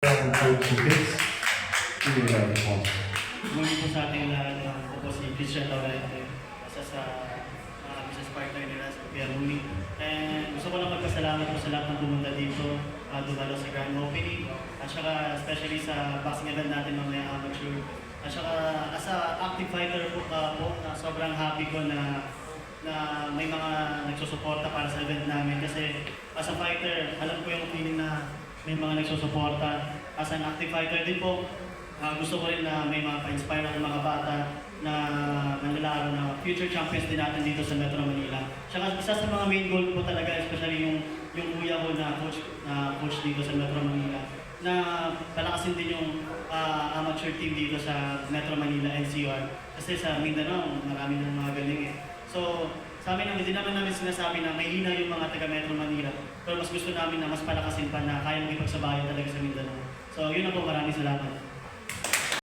Muli po sa ating lahat, ako po si Christian Laurente, isa sa business partner nila sa Pierre Muni. And gusto ko lang magpasalamat po sa lahat ng pumunta dito, dumalo sa grand opening, at saka especially sa boxing event natin mamaya amateur. At saka as a active fighter po, sobrang happy ko na may mga nagsusuporta para sa event namin. Kasi as a fighter, alam ko yung feeling na may mga nagsusuporta. As an active fighter din po, gusto ko rin na may mga pa-inspire ng mga bata na manlalaro na future champions din natin dito sa Metro Manila. Tsaka isa sa mga main goal po talaga, especially yung kuya ko na coach dito sa Metro Manila, na palakasin din yung amateur team dito sa Metro Manila NCR. Kasi sa Mindanao, marami ng mga galing eh. So, sa amin, hindi naman namin sinasabi na may hina yung mga taga Metro Manila. Pero mas gusto namin na mas palakasin pa na kaya magipagsabayan talaga sa Mindanao. So, yun na po. Maraming salamat.